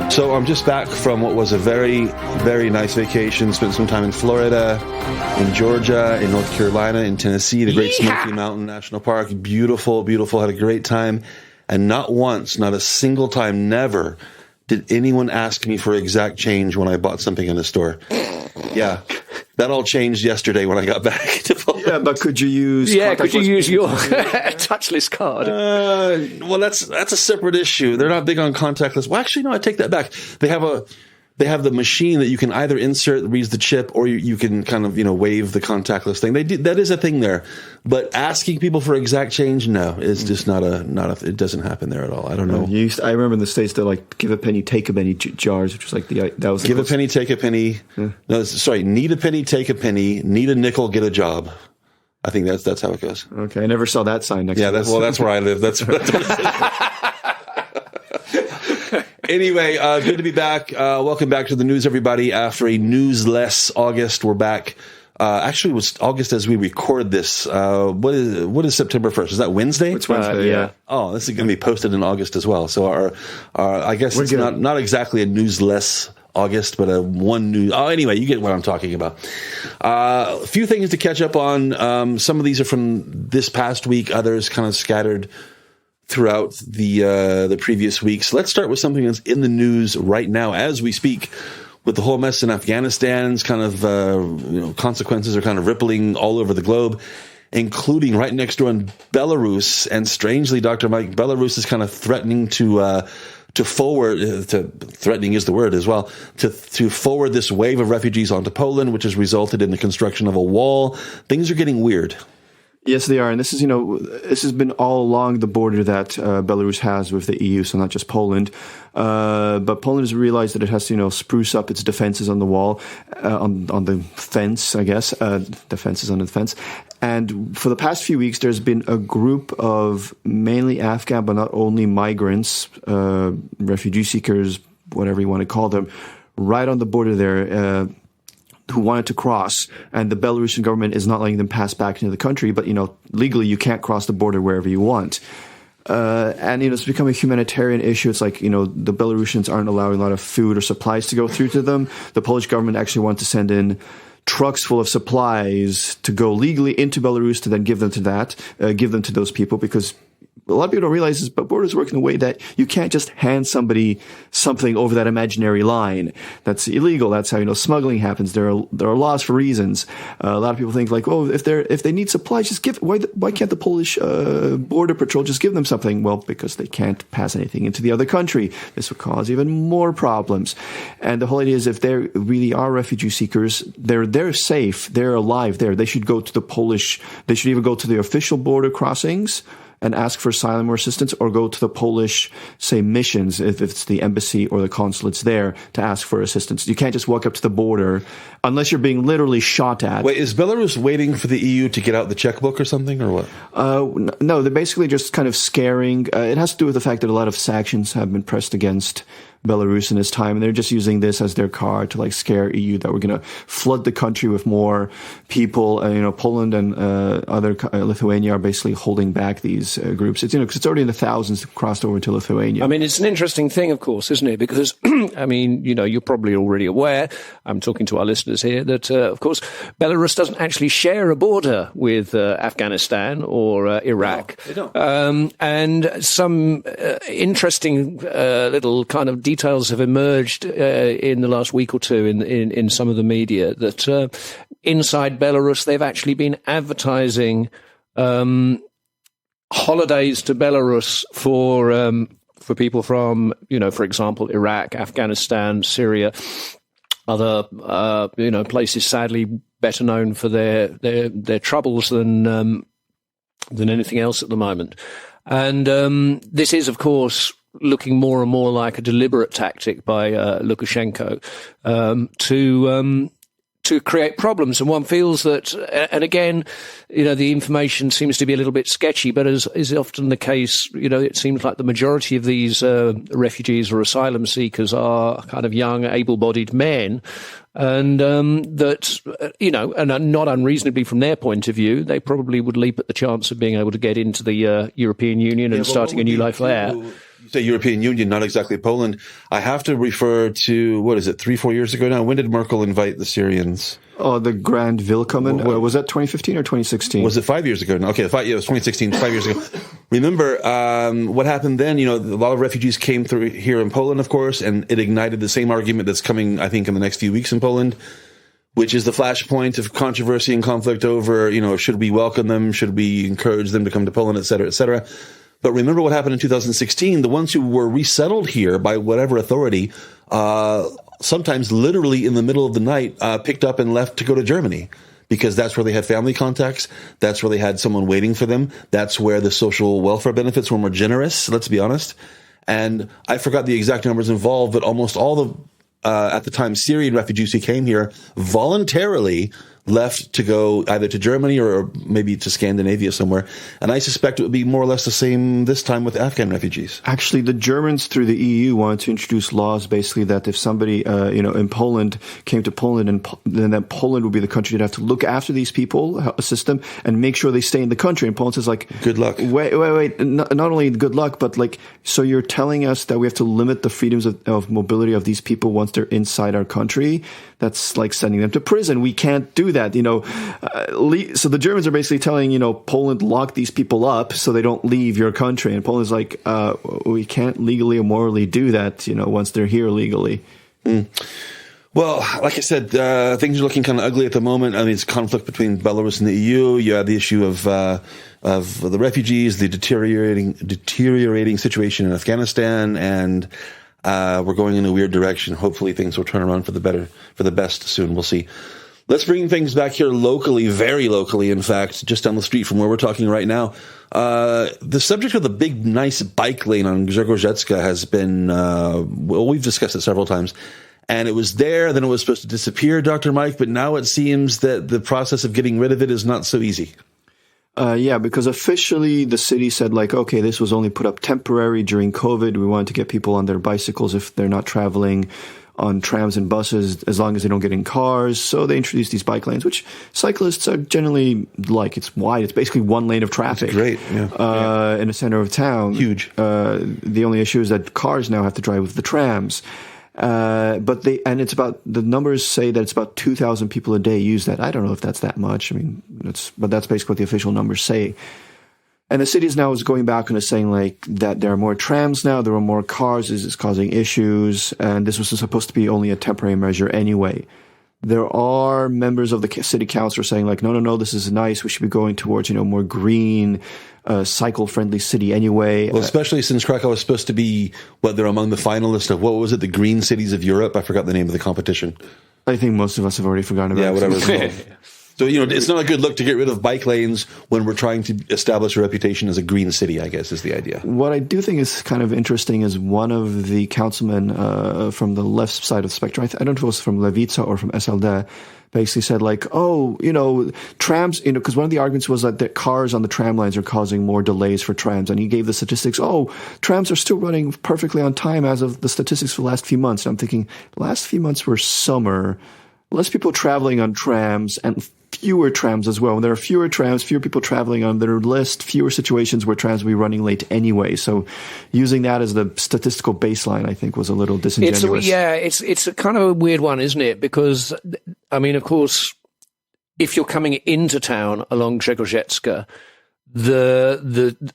So I'm just back from what was a very, very nice vacation. Spent some time in Florida, in Georgia, in North Carolina, in Tennessee, the Great Smoky Mountain National Park. Beautiful, beautiful. Had a great time. And not once, not a single time, never did anyone ask me for exact change when I bought something in the store. Yeah. That all changed yesterday when I got back to Poland. Yeah, but could you use your touchless card? Well, that's a separate issue. They're not big on contactless. Well, actually, no, I take that back. They have the machine that you can either insert, reads the chip, or you can kind of, wave the contactless thing. That is a thing there. But asking people for exact change, no, it's just not it doesn't happen there at all. I don't know. I remember in the States, they're like, give a penny, take a penny jars, which was like that was give a penny, take a penny. Yeah. No, sorry, need a penny, take a penny, need a nickel, get a job. I think that's how it goes. Okay. I never saw that sign next to this. That's where I live. That's Anyway, good to be back. Welcome back to the news, everybody. After a newsless August, we're back. Actually, it was August as we record this. What is September 1st? Is that Wednesday? It's Wednesday, yeah. Oh, this is going to be posted in August as well. So our I guess it's not exactly a newsless August, but one news. Oh, anyway, you get what I'm talking about. A few things to catch up on. Some of these are from this past week. Others kind of scattered throughout the previous weeks. Let's start with something that's in the news right now as we speak, with the whole mess in Afghanistan's kind of consequences are kind of rippling all over the globe, including right next door in Belarus. And strangely, Dr. Mike, Belarus is kind of threatening to forward, threatening is the word as well, to forward this wave of refugees onto Poland, which has resulted in the construction of a wall. Things are getting weird. Yes, they are. And this has been all along the border that Belarus has with the EU, so not just Poland. But Poland has realized that it has to, spruce up its defenses on the wall, on the fence, I guess, defenses on the fence. And for the past few weeks, there's been a group of mainly Afghan, but not only migrants, refugee seekers, whatever you want to call them, right on the border there, who wanted to cross, and the Belarusian government is not letting them pass back into the country, but, legally you can't cross the border wherever you want. And, it's become a humanitarian issue. It's like, the Belarusians aren't allowing a lot of food or supplies to go through to them. The Polish government actually wanted to send in trucks full of supplies to go legally into Belarus to then give them to those people, because a lot of people don't realize this, but borders work in a way that you can't just hand somebody something over that imaginary line. That's illegal. That's how, smuggling happens. There are laws for reasons. A lot of people think like, oh, if they need supplies, just give, why can't the Polish, border patrol just give them something? Well, because they can't pass anything into the other country. This would cause even more problems. And the whole idea is if they really are refugee seekers, they're safe. They're alive there. They should go to they should either go to the official border crossings and ask for asylum or assistance, or go to the Polish, say, missions, if it's the embassy or the consulates there, to ask for assistance. You can't just walk up to the border unless you're being literally shot at. Wait, is Belarus waiting for the EU to get out the checkbook or something, or what? No, they're basically just kind of scaring. It has to do with the fact that a lot of sanctions have been pressed against Belarus in this time, and they're just using this as their card to scare EU that we're going to flood the country with more people. Poland and other Lithuania are basically holding back these groups. It's because it's already in the thousands crossed over to Lithuania. I mean, it's an interesting thing, of course, isn't it? Because I mean, you're probably already aware. I'm talking to our listeners here that, of course, Belarus doesn't actually share a border with Afghanistan or Iraq. No, they don't. And some interesting little kind of details have emerged in the last week or two in some of the media that inside Belarus they've actually been advertising holidays to Belarus for people from, for example, Iraq, Afghanistan, Syria, other places sadly better known for their troubles than anything else at the moment. And this is, of course, looking more and more like a deliberate tactic by Lukashenko to create problems. And one feels that, and again, the information seems to be a little bit sketchy, but as is often the case, it seems like the majority of these refugees or asylum seekers are kind of young, able-bodied men. And that, and not unreasonably from their point of view, they probably would leap at the chance of being able to get into the European Union and starting a new life there. Say European Union, not exactly Poland. I have to refer to, 3-4 years ago now? When did Merkel invite the Syrians? Oh, the Grand Willkommen. Was that 2015 or 2016? Was it 5 years ago? Okay, it was 2016, 5 years ago. Remember what happened then? A lot of refugees came through here in Poland, of course, and it ignited the same argument that's coming, I think, in the next few weeks in Poland, which is the flashpoint of controversy and conflict over, should we welcome them? Should we encourage them to come to Poland, et cetera, et cetera? But remember what happened in 2016. The ones who were resettled here by whatever authority, sometimes literally in the middle of the night, picked up and left to go to Germany because that's where they had family contacts. That's where they had someone waiting for them. That's where the social welfare benefits were more generous, let's be honest. And I forgot the exact numbers involved, but almost all the, at the time, Syrian refugees who came here voluntarily left to go either to Germany or maybe to Scandinavia somewhere. And I suspect it would be more or less the same this time with Afghan refugees. Actually, the Germans through the EU wanted to introduce laws basically that if somebody, in Poland came to Poland, then that Poland would be the country that have to look after these people, assist them, and make sure they stay in the country. And Poland says good luck. Wait. Not only good luck, but so you're telling us that we have to limit the freedoms of mobility of these people once they're inside our country? That's like sending them to prison. We can't do that, So the Germans are basically telling, Poland, lock these people up so they don't leave your country. And Poland's like, we can't legally or morally do that, once they're here legally. Mm. Well, like I said, things are looking kind of ugly at the moment. I mean, it's conflict between Belarus and the EU. You have the issue of the refugees, the deteriorating situation in Afghanistan, and we're going in a weird direction. Hopefully things will turn around for the best soon. We'll see. Let's bring things back here locally, very locally, in fact, just down the street from where we're talking right now. The subject of the big, nice bike lane on Grzegorzetska has been, we've discussed it several times. And it was there, then it was supposed to disappear, Dr. Mike, but now it seems that the process of getting rid of it is not so easy. Because officially the city said okay, this was only put up temporary during COVID. We wanted to get people on their bicycles if they're not traveling on trams and buses, as long as they don't get in cars. So they introduced these bike lanes, which cyclists are generally like. It's wide. It's basically one lane of traffic. That's great. Yeah. In the center of town. Huge. The only issue is that cars now have to drive with the trams. But the numbers say that it's about 2,000 people a day use that. I don't know if that's that much. I mean, but that's basically what the official numbers say. And the city is going back and is saying that there are more trams now, there are more cars, this is causing issues, and this was supposed to be only a temporary measure anyway. There are members of the city council saying no, this is nice. We should be going towards, more green, cycle-friendly city anyway. Well, especially since Krakow is supposed to be, they're among the finalists of, what was it, the Green Cities of Europe? I forgot the name of the competition. I think most of us have already forgotten about it. Yeah, whatever it's called. So, it's not a good look to get rid of bike lanes when we're trying to establish a reputation as a green city, I guess, is the idea. What I do think is kind of interesting is one of the councilmen from the left side of the spectrum, I don't know if it was from Lewica or from SLD, basically said trams, because one of the arguments was that the cars on the tram lines are causing more delays for trams. And he gave the statistics, trams are still running perfectly on time as of the statistics for the last few months. And I'm thinking, the last few months were summer, less people traveling on trams and fewer trams as well. When there are fewer trams, fewer people traveling on their list, fewer situations where trams will be running late anyway. So using that as the statistical baseline, I think, was a little disingenuous. It's a kind of a weird one, isn't it? Because, I mean, of course, if you're coming into town along Grzegorzetska,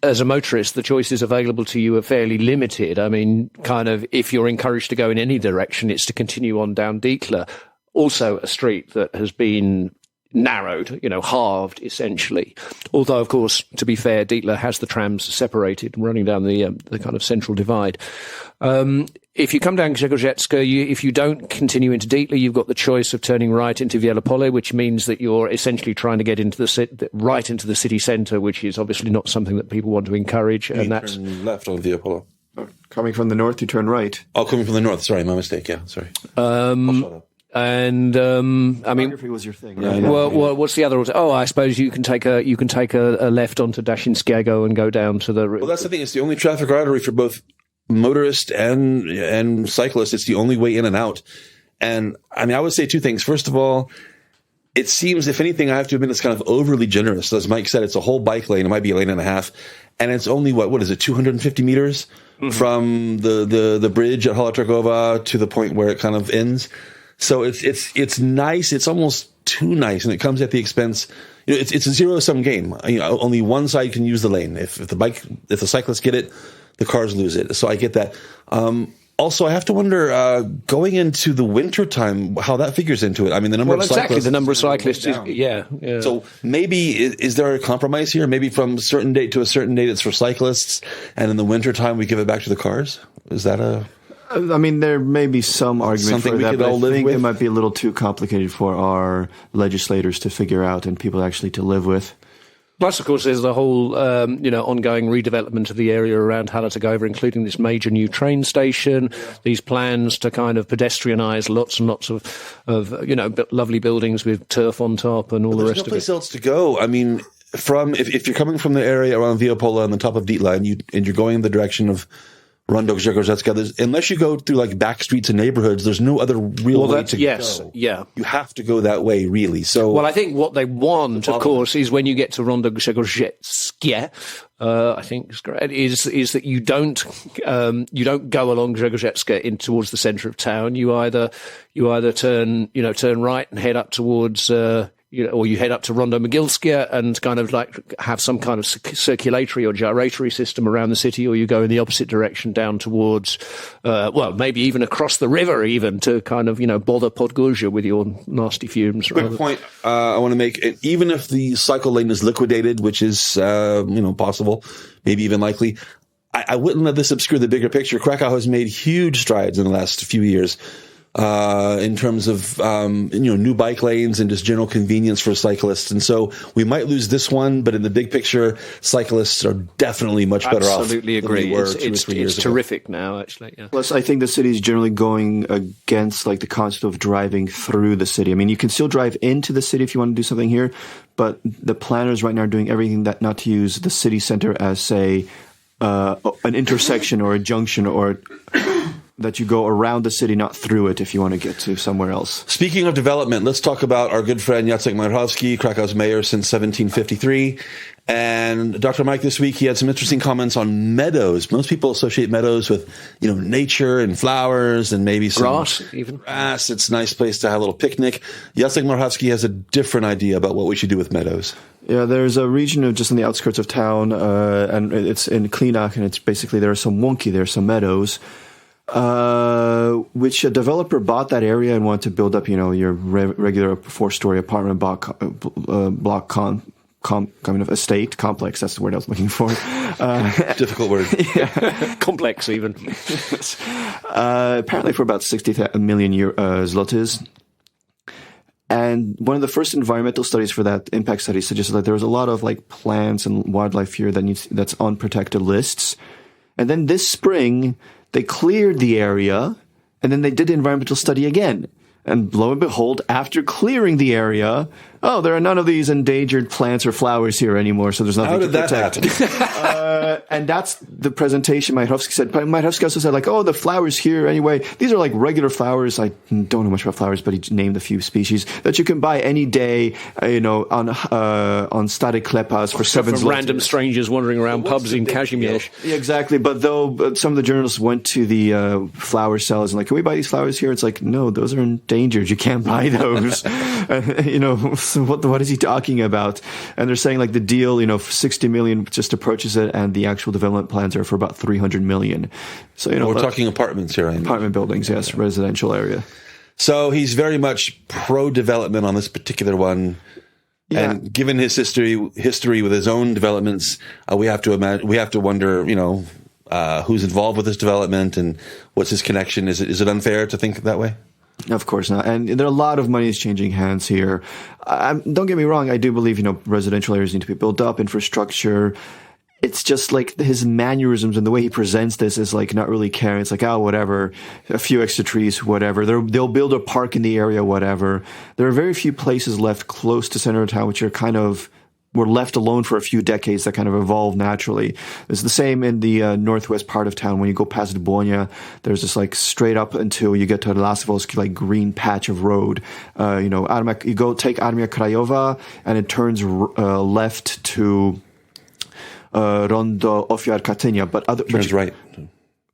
as a motorist, the choices available to you are fairly limited. I mean, kind of, if you're encouraged to go in any direction, it's to continue on down Diekla. Also a street that has been narrowed, halved essentially. Although, of course, to be fair, Dietler has the trams separated, running down the kind of central divide. If you come down Grzegorzetska, if you don't continue into Dietler, you've got the choice of turning right into Wielopole, which means that you're essentially trying to get into right into the city centre, which is obviously not something that people want to encourage. And that's turn left on Wielopole. Coming from the north, you turn right. Oh, coming from the north. Sorry, my mistake. Yeah, sorry. I'll shut up. And I mean, geography was your thing. Right? Well, what's the other? I suppose you can take a left onto Dashinskiego and go down to the. Well, that's the thing. It's the only traffic artery for both motorists and cyclists. It's the only way in and out. And I mean, I would say two things. First of all, it seems, if anything, I have to admit, it's kind of overly generous. As Mike said, it's a whole bike lane. It might be a lane and a half. And it's only, what is it, 250 meters from the bridge at Hala Trgova to the point where it kind of ends. So it's nice. It's almost too nice. And it comes at the expense. It's a zero-sum game. Only one side can use the lane. If the cyclists get it, the cars lose it. So I get that. Also, I have to wonder, going into the winter time, how that figures into it. I mean, the number of cyclists. The number of cyclists is, yeah. So maybe, is there a compromise here? Maybe from a certain date to a certain date, it's for cyclists, and in the winter time, we give it back to the cars? Is that I mean, there may be some argument for that, but I think it might be a little too complicated for our legislators to figure out and people actually to live with. Plus, of course, there's the whole, ongoing redevelopment of the area around Hala Trgova, including this major new train station, these plans to kind of pedestrianise lots and lots of lovely buildings with turf on top and all the rest of it. There's no place else to go. I mean, if you're coming from the area around Viopola on the top of Ditla and you're going in the direction of Rondok Zhegorzetska, unless you go through like back streets and neighborhoods, there's no other real way to go. Yeah. You have to go that way, really. So, well, I think what they want, of course, is when you get to Rondok Zhegorzetska, I think is correct, is that you don't go along Zhegorzetska in towards the centre of town. You either turn right and head up towards. Or you head up to Rondo Mogilskia and kind of like have some kind of circulatory or gyratory system around the city, or you go in the opposite direction down towards, maybe even across the river even to kind of, bother Podgorze with your nasty fumes. Quick point I want to make. Even if the cycle lane is liquidated, which is, possible, maybe even likely, I wouldn't let this obscure the bigger picture. Krakow has made huge strides in the last few years. In terms of, new bike lanes and just general convenience for cyclists. And so we might lose this one, but in the big picture, cyclists are definitely much better off. Absolutely agree. It's terrific now, actually. Yeah. Plus, I think the city is generally going against like the concept of driving through the city. I mean, you can still drive into the city if you want to do something here, but the planners right now are doing everything that not to use the city center as, say, an intersection or a junction or that you go around the city, not through it, if you want to get to somewhere else. Speaking of development, let's talk about our good friend Jacek Majchrowski, Krakow's mayor since 1753. And Dr. Mike, this week, he had some interesting comments on meadows. Most people associate meadows with, nature and flowers and maybe some grass, even. Grass. It's a nice place to have a little picnic. Jacek Majchrowski has a different idea about what we should do with meadows. Yeah, there's a region just on the outskirts of town, and it's in Klinach, and it's basically there are some łąki, there are some meadows. Which a developer bought that area and wanted to build up, your regular 4-story apartment block kind of estate complex. That's the word I was looking for. Difficult word. Yeah. Complex, even. Apparently for about 60 million zlotys. And one of the first environmental studies for that impact study suggested that there was a lot of like plants and wildlife here that's on protected lists. And then this spring, they cleared the area, and then they did the environmental study again. And lo and behold, after clearing the area, there are none of these endangered plants or flowers here anymore, so there's nothing to protect. How did that happen? And that's the presentation Majchrowski said. Majchrowski also said, the flowers here anyway, these are like regular flowers. I don't know much about flowers, but he named a few species that you can buy any day, on Static Klepas for 7 from random strangers wandering around pubs in Kazimierz. Yeah, exactly. But some of the journalists went to the flower sellers and can we buy these flowers here? It's like, no, those are endangered. You can't buy those. So what is he talking about? And they're saying the deal, 60 million just to purchase it, and the actual development plans are for about 300 million. So we're talking apartments here, apartment buildings, yes, residential area. So he's very much pro-development on this particular one. Yeah. And given his history with his own developments, we have to wonder, who's involved with this development and what's his connection. Is it unfair to think that way? Of course not. And there are a lot of money is changing hands here. Don't get me wrong. I do believe, residential areas need to be built up, infrastructure. It's just his mannerisms and the way he presents this is not really caring. It's whatever, a few extra trees, whatever. They'll build a park in the area, whatever. There are very few places left close to center of town which are kind of were left alone for a few decades that kind of evolved naturally. It's the same in the northwest part of town. When you go past Dbonia, there's this like straight up until you get to the Lasovsky like green patch of road. You go take Armia Krajova and it turns left to Rondo Ofiar Katynia. Turns right.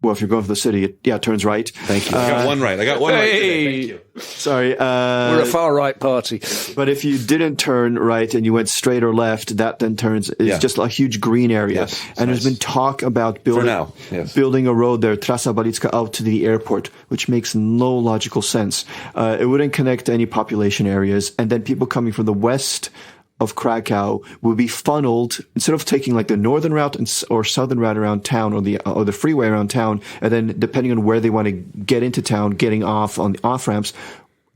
Well, if you're going for the city, it turns right. Thank you. I got one right. Right today. Thank you. Sorry. We're a far right party. But if you didn't turn right and you went straight or left, that then turns, it's just a huge green area. Yes, and there's been talk about building a road there, Trasa Balicka, out to the airport, which makes no logical sense. It wouldn't connect to any population areas. And then people coming from the west of Krakow will be funneled, instead of taking like the northern route or southern route around town or the freeway around town, and then depending on where they want to get into town, getting off on the off ramps,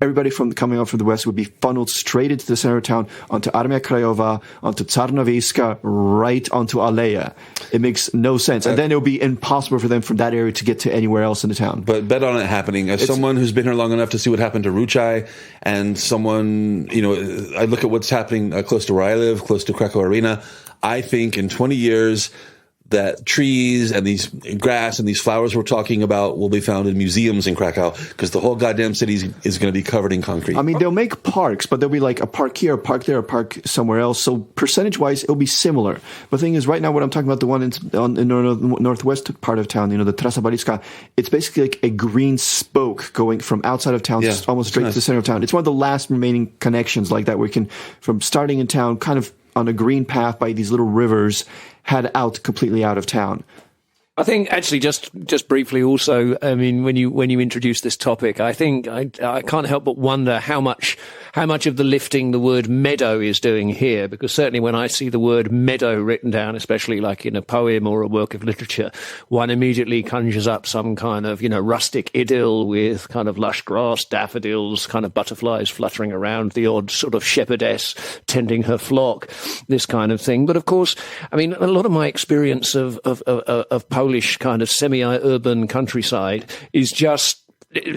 everybody coming up from the west would be funneled straight into the center of town, onto Armia Krajova, onto Czarnowiejska, right onto Aleja. It makes no sense. And then it would be impossible for them from that area to get to anywhere else in the town. But bet on it happening. As someone who's been here long enough to see what happened to Ruchai, and someone, I look at what's happening close to where I live, close to Krakow Arena, I think in 20 years, that trees and these grass and these flowers we're talking about will be found in museums in Krakow, because the whole goddamn city is going to be covered in concrete. I mean, they'll make parks, but there'll be like a park here, a park there, a park somewhere else. So percentage-wise, it'll be similar. But the thing is, right now, what I'm talking about, the one in the northwest part of town, the Trasa Balicka, it's basically like a green spoke going from outside of town almost straight to the center of town. It's one of the last remaining connections like that, where you can, from starting in town, kind of on a green path by these little rivers, head out completely out of town. I think actually just briefly also, I mean, when you introduce this topic, I think I can't help but wonder how much of the lifting the word meadow is doing here, because certainly when I see the word meadow written down, especially like in a poem or a work of literature, one immediately conjures up some kind of, rustic idyll with kind of lush grass, daffodils, kind of butterflies fluttering around, the odd sort of shepherdess tending her flock, this kind of thing. But of course, I mean, a lot of my experience of Polish kind of semi-urban countryside is just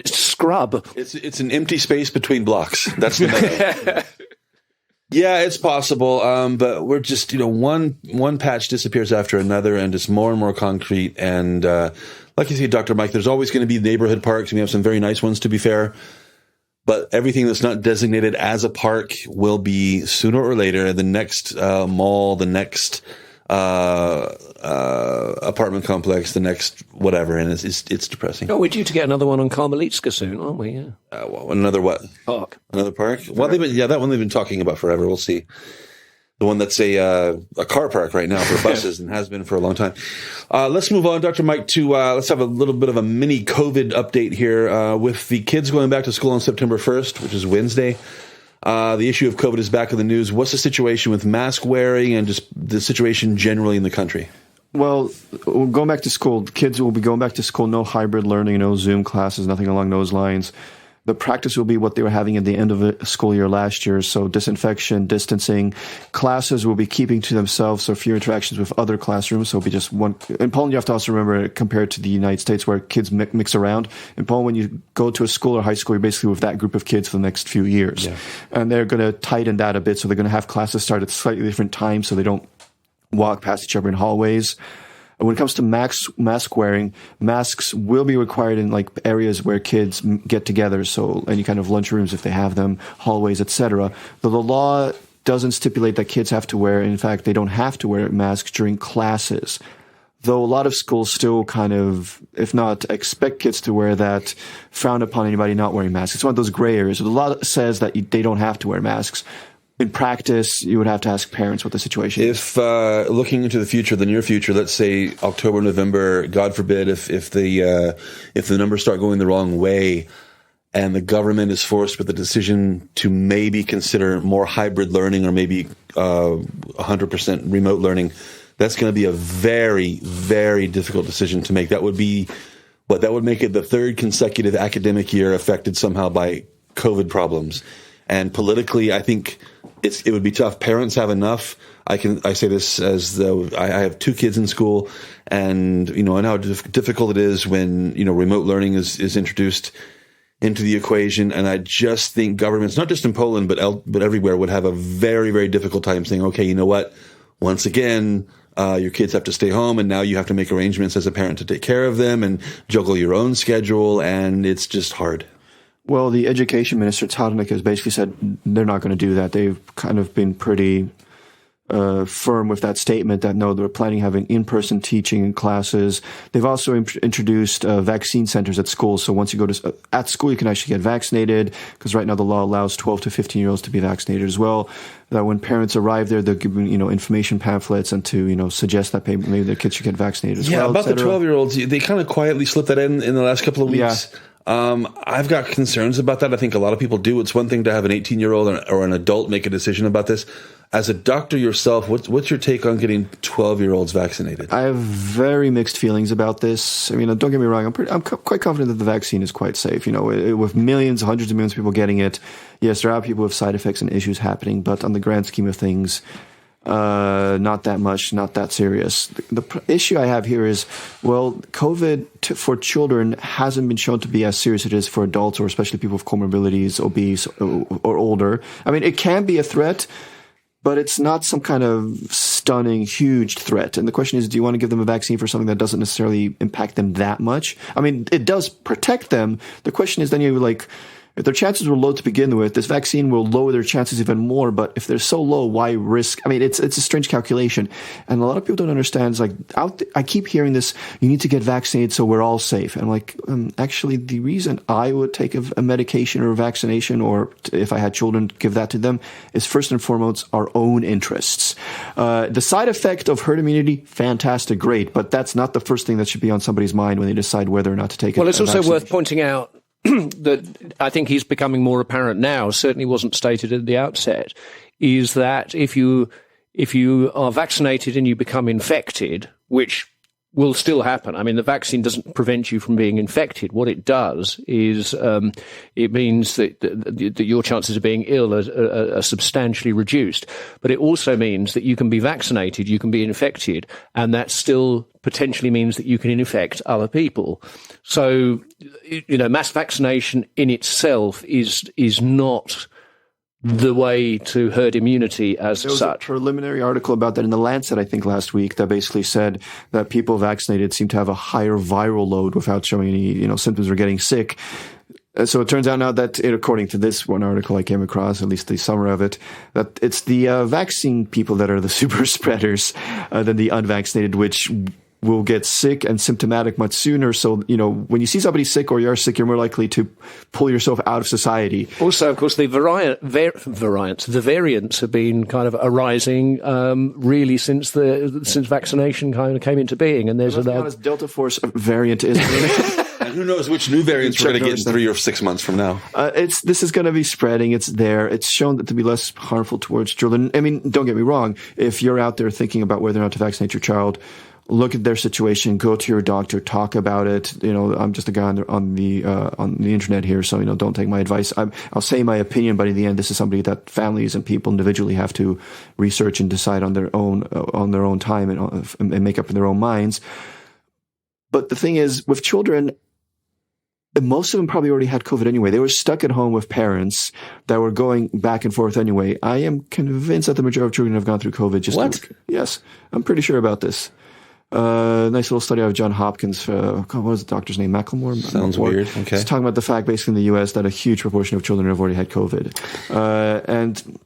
scrub. It's an empty space between blocks. That's the meadow. Yeah, it's possible, but we're just one patch disappears after another, and it's more and more concrete. And like you say, Dr. Mike, there's always going to be neighborhood parks, and we have some very nice ones, to be fair. But everything that's not designated as a park will be sooner or later the next mall, the next apartment complex, the next whatever, and it's depressing. Oh, we're due to get another one on Karmelitska soon, aren't we? Yeah. Another what? Park. Another park? Well, that one they've been talking about forever. We'll see. The one that's a car park right now for buses and has been for a long time. Let's move on, Dr. Mike, to let's have a little bit of a mini COVID update here with the kids going back to school on September 1st, which is Wednesday. The issue of COVID is back in the news. What's the situation with mask wearing and just the situation generally in the country? Well, going back to school, kids will be going back to school, no hybrid learning, no Zoom classes, nothing along those lines. The practice will be what they were having at the end of the school year last year. So disinfection, distancing. Classes will be keeping to themselves, so fewer interactions with other classrooms. So it'll be just one. In Poland, you have to also remember, compared to the United States, where kids mix around. In Poland, when you go to a school or high school, you're basically with that group of kids for the next few years. Yeah. And they're going to tighten that a bit. So they're going to have classes start at slightly different times so they don't walk past each other in hallways. When it comes to mask wearing, masks will be required in like areas where kids get together, so any kind of lunchrooms if they have them, hallways, etc. Though the law doesn't stipulate that kids have to wear. In fact, they don't have to wear masks during classes. Though a lot of schools still kind of, if not expect kids to wear that, frown upon anybody not wearing masks. It's one of those gray areas. So the law says that they don't have to wear masks. In practice, you would have to ask parents what the situation is. If looking into the future, the near future, let's say October, November, God forbid, if the numbers start going the wrong way, and the government is forced with the decision to maybe consider more hybrid learning or maybe 100% remote learning, that's going to be a very, very difficult decision to make. That would be that would make it the third consecutive academic year affected somehow by COVID problems. And politically, I think it would be tough. Parents have enough. I say this as though I have two kids in school, and I know how difficult it is when remote learning is introduced. into the equation, and I just think governments, not just in Poland but everywhere, would have a very, very difficult time saying, okay, you know what? Once again, your kids have to stay home, and now you have to make arrangements as a parent to take care of them and juggle your own schedule, and it's just hard. Well, the education minister, Czarnek, has basically said they're not going to do that. They've kind of been pretty firm with that statement that no, they're planning having in-person teaching in classes. They've also introduced vaccine centers at schools. So once you go to at school, you can actually get vaccinated, because right now the law allows 12 to 15-year-olds to be vaccinated as well. That when parents arrive there, they're given, information pamphlets and to, suggest that maybe their kids should get vaccinated as well. Yeah, about the 12-year-olds, they kind of quietly slipped that in the last couple of weeks. Yeah. I've got concerns about that. I think a lot of people do. It's one thing to have an 18-year-old or an adult make a decision about this. As a doctor yourself, what's your take on getting 12-year-olds vaccinated? I have very mixed feelings about this. I mean, don't get me wrong. I'm quite confident that the vaccine is quite safe. With millions, hundreds of millions of people getting it, yes, there are people with side effects and issues happening, but on the grand scheme of things, not that much, not that serious. The issue I have here is, COVID for children hasn't been shown to be as serious as it is for adults, or especially people with comorbidities, obese, or older. I mean, it can be a threat, but it's not some kind of stunning, huge threat. And the question is, do you want to give them a vaccine for something that doesn't necessarily impact them that much? I mean, it does protect them. The question is then if their chances were low to begin with, this vaccine will lower their chances even more. But if they're so low, why risk? I mean, it's a strange calculation. And a lot of people don't understand. It's I keep hearing this, you need to get vaccinated so we're all safe. And I'm like, actually, the reason I would take a medication or a vaccination, or if I had children, give that to them, is first and foremost our own interests. The side effect of herd immunity, fantastic, great. But that's not the first thing that should be on somebody's mind when they decide whether or not to take it. Well, it's also worth pointing out that I think is becoming more apparent now, certainly wasn't stated at the outset, is that if you are vaccinated and you become infected, which will still happen. I mean, the vaccine doesn't prevent you from being infected. What it does is it means that your chances of being ill are substantially reduced. But it also means that you can be vaccinated, you can be infected, and that still potentially means that you can infect other people. So, mass vaccination in itself is not the way to herd immunity as there was such. A preliminary article about that in The Lancet, I think, last week, that basically said that people vaccinated seem to have a higher viral load without showing any, symptoms or getting sick. So it turns out now that, according to this one article I came across, at least the summary of it, that it's the vaccine people that are the super spreaders than the unvaccinated, which will get sick and symptomatic much sooner. So, when you see somebody sick or you're sick, you're more likely to pull yourself out of society. Also, of course, the variants have been kind of arising really since vaccination kind of came into being. And there's Delta Force variant is. And who knows which new variants we're going to get in 3 or 6 months from now. This is going to be spreading. It's there. It's shown to be less harmful towards children. I mean, don't get me wrong. If you're out there thinking about whether or not to vaccinate your child, look at their situation, go to your doctor, talk about it. I'm just a guy on the internet here, so, don't take my advice. I'll say my opinion, but in the end, this is somebody that families and people individually have to research and decide on their own time and make up in their own minds. But the thing is, with children, most of them probably already had COVID anyway. They were stuck at home with parents that were going back and forth anyway. I am convinced that the majority of children have gone through COVID. What? Yes, I'm pretty sure about this. Nice little study out of John Hopkins. What was the doctor's name? Macklemore? Sounds weird. Okay. He's talking about the fact, basically, in the U.S., that a huge proportion of children have already had COVID. And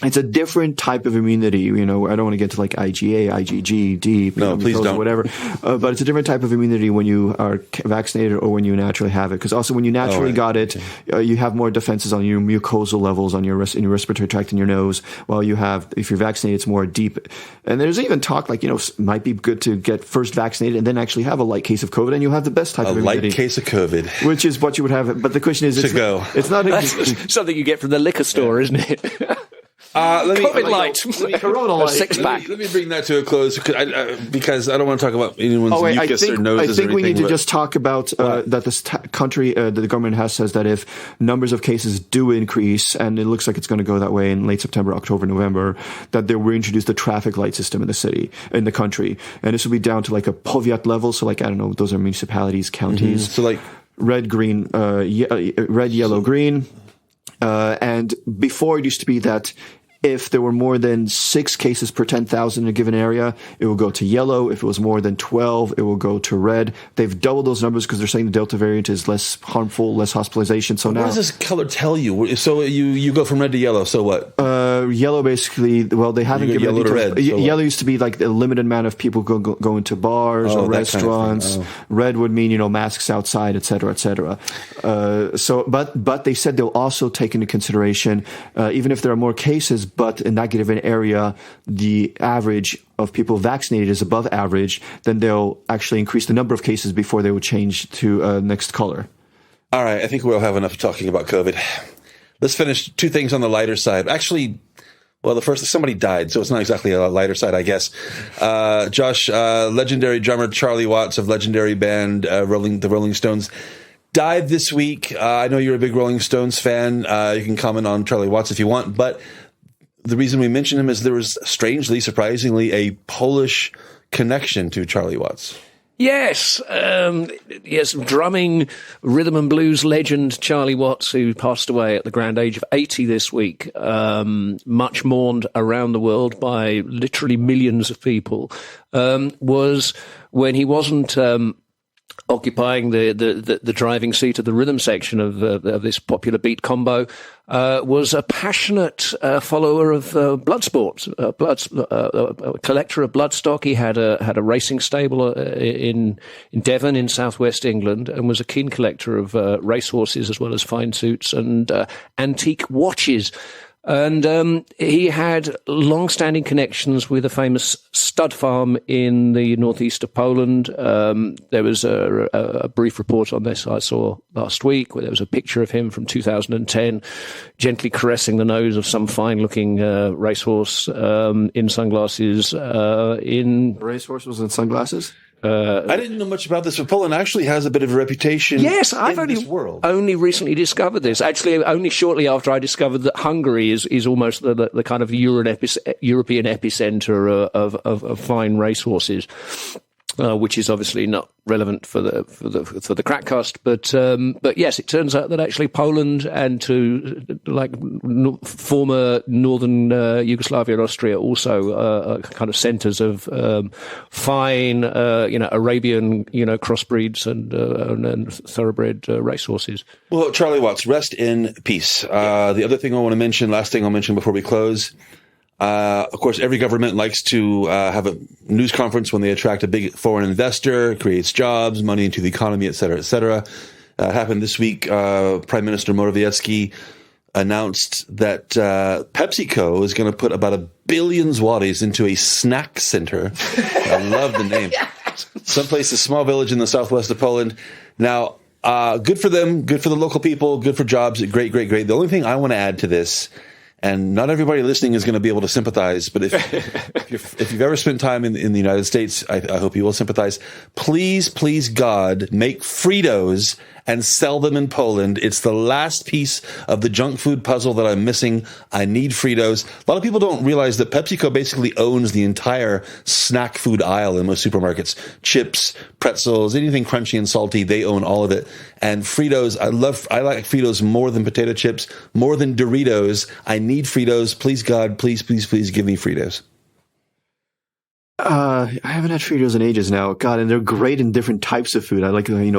it's a different type of immunity. I don't want to get to like IgA, IgG, D, no, please don't. Whatever. But it's a different type of immunity when you are vaccinated or when you naturally have it. Because also when you naturally got it, you have more defenses on your mucosal levels, on your in your respiratory tract in your nose. While if you're vaccinated, it's more deep. And there's even talk like, it might be good to get first vaccinated and then actually have a light case of COVID, and you'll have the best type of immunity. A light case of COVID. Which is what you would have. But the question is, it's not That's something you get from the liquor store, isn't it? COVID light. Corona light. Six-pack. Let me bring that to a close because I don't want to talk about anyone's mucus or noses. I think we need to just talk about that this country, that the government says that if numbers of cases do increase, and it looks like it's going to go that way in late September, October, November, that they will introduce the traffic light system in the country. And this will be down to like a powiat level. So like, I don't know, those are municipalities, counties. Mm-hmm. So like red, green, red, yellow, green. And before it used to be that if there were more than 6 cases per 10,000 in a given area, it will go to yellow. If it was more than 12, it will go to red. They've doubled those numbers because they're saying the Delta variant is less harmful, less hospitalization. So now, what does this color tell you? So you go from red to yellow. So what? Yellow basically. Well, they haven't given yellow to red. So yellow used to be like a limited amount of people go into bars or restaurants. Kind of Red would mean masks outside, et cetera, et cetera. But they said they'll also take into consideration even if there are more cases, but in that given area, the average of people vaccinated is above average, then they'll actually increase the number of cases before they would change to next color. All right, I think we'll have enough talking about COVID. Let's finish 2 things on the lighter side. Actually, well, the first, somebody died, so it's not exactly a lighter side, I guess. Josh, legendary drummer Charlie Watts of legendary band the Rolling Stones died this week. I know you're a big Rolling Stones fan. You can comment on Charlie Watts if you want, but the reason we mention him is there was, strangely, surprisingly, a Polish connection to Charlie Watts. Yes, drumming rhythm and blues legend Charlie Watts, who passed away at the grand age of 80 this week, much mourned around the world by literally millions of people, was when he wasn't occupying the driving seat of the rhythm section of this popular beat combo, was a passionate follower of blood sports, a collector of bloodstock. He had a racing stable in Devon in southwest England, and was a keen collector of racehorses as well as fine suits and antique watches. And he had long-standing connections with a famous stud farm in the northeast of Poland. There was a brief report on this I saw last week, where there was a picture of him from 2010 gently caressing the nose of some fine-looking racehorse in sunglasses. Racehorse was in sunglasses? I didn't know much about this, but Poland actually has a bit of a reputation. Yes, I've only recently discovered this. Actually, only shortly after I discovered that Hungary is almost the kind of European epicenter of fine racehorses. Which is obviously not relevant for the KrakCast, but yes, it turns out that actually Poland and to former northern Yugoslavia and Austria also are kind of centres of fine Arabian crossbreeds and thoroughbred racehorses. Well, Charlie Watts, rest in peace. The other thing I want to mention, last thing I'll mention before we close. Of course, every government likes to have a news conference when they attract a big foreign investor, creates jobs, money into the economy, et cetera, et cetera. Happened this week. Prime Minister Morawiecki announced that PepsiCo is going to put about 1 billion zlotys into a snack center. I love the name. Someplace, a small village in the southwest of Poland. Now, good for them, good for the local people, good for jobs. Great, great, great. The only thing I want to add to this, and not everybody listening is going to be able to sympathize, but if you've ever spent time in the United States, I hope you will sympathize. Please, please, God, make FRITOS and sell them in Poland. It's the last piece of the junk food puzzle that I'm missing. I need FRITOS. A lot of people don't realize that PepsiCo basically owns the entire snack food aisle in most supermarkets. Chips, pretzels, anything crunchy and salty, they own all of it. And FRITOS, I like FRITOS more than potato chips, more than Doritos. I need FRITOS. Please, God, please, please, please give me FRITOS. I haven't had FRITOS in ages now. God, and they're great in different types of food. I like, they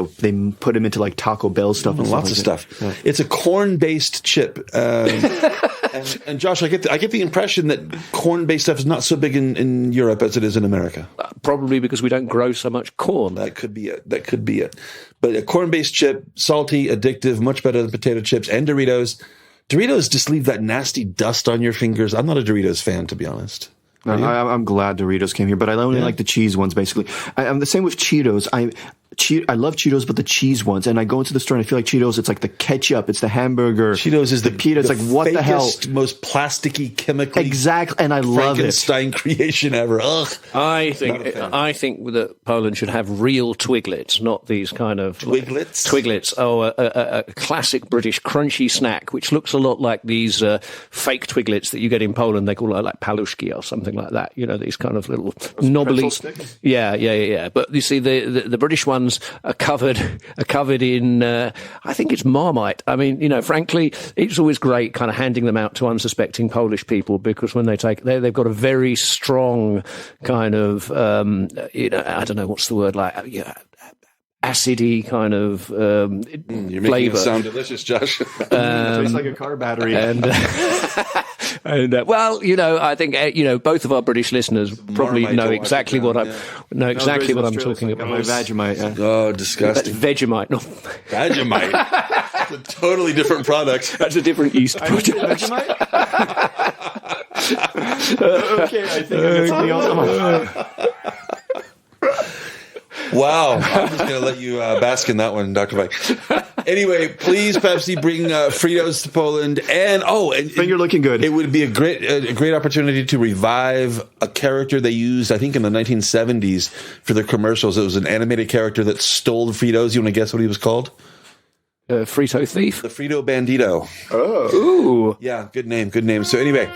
put them into like Taco Bell stuff and lots of stuff. Yeah. It's a corn-based chip. And Josh, I get the impression that corn-based stuff is not so big in Europe as it is in America. Probably because we don't grow so much corn. That could be it. But a corn-based chip, salty, addictive, much better than potato chips and Doritos. Doritos just leave that nasty dust on your fingers. I'm not a Doritos fan, to be honest. No, I'm glad Doritos came here, but I only like the cheese ones, basically. I'm the same with Cheetos. I love Cheetos, but the cheese ones. And I go into the store and I feel like Cheetos, it's like the ketchup, it's the hamburger. Cheetos is the pita. It's like, what the hell? Most plasticky, chemically. Exactly. And I love it. Frankenstein creation ever. Ugh. I think that Poland should have real Twiglets, not these kind of Twiglets. Twiglets. Oh, a classic British crunchy snack, which looks a lot like these fake Twiglets that you get in Poland. They call it like paluszki or something like that. These kind of little knobbly. Sticks? Yeah. But you see, the British one ones are covered in, I think it's Marmite. I mean, frankly, it's always great kind of handing them out to unsuspecting Polish people, because when they've got a very strong kind of, I don't know what's the word, like, acidy kind of you're making flavor. It sound delicious, Josh. Tastes like a car battery. And I think both of our British listeners probably know exactly what I'm talking about. Vegemite. Yeah. Oh, disgusting! That's Vegemite, no. Vegemite. It's a totally different product. That's a different yeast product. Vegemite? Okay, I think it's something else. Wow, I'm just going to let you bask in that one, Dr. Mike. Anyway, please, Pepsi, bring Fritos to Poland, and finger looking good. It would be a great opportunity to revive a character they used, I think, in the 1970s for their commercials. It was an animated character that stole Fritos. You want to guess what he was called? Frito Thief? The Frito Bandito. Oh. Ooh. Yeah, good name. So anyway,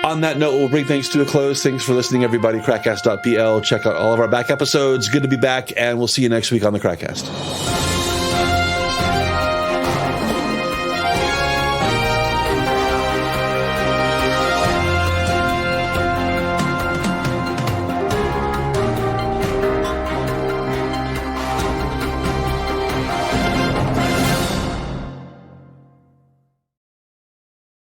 on that note, we'll bring things to a close. Thanks for listening, everybody. KrakCast.pl. Check out all of our back episodes. Good to be back, and we'll see you next week on the KrakCast.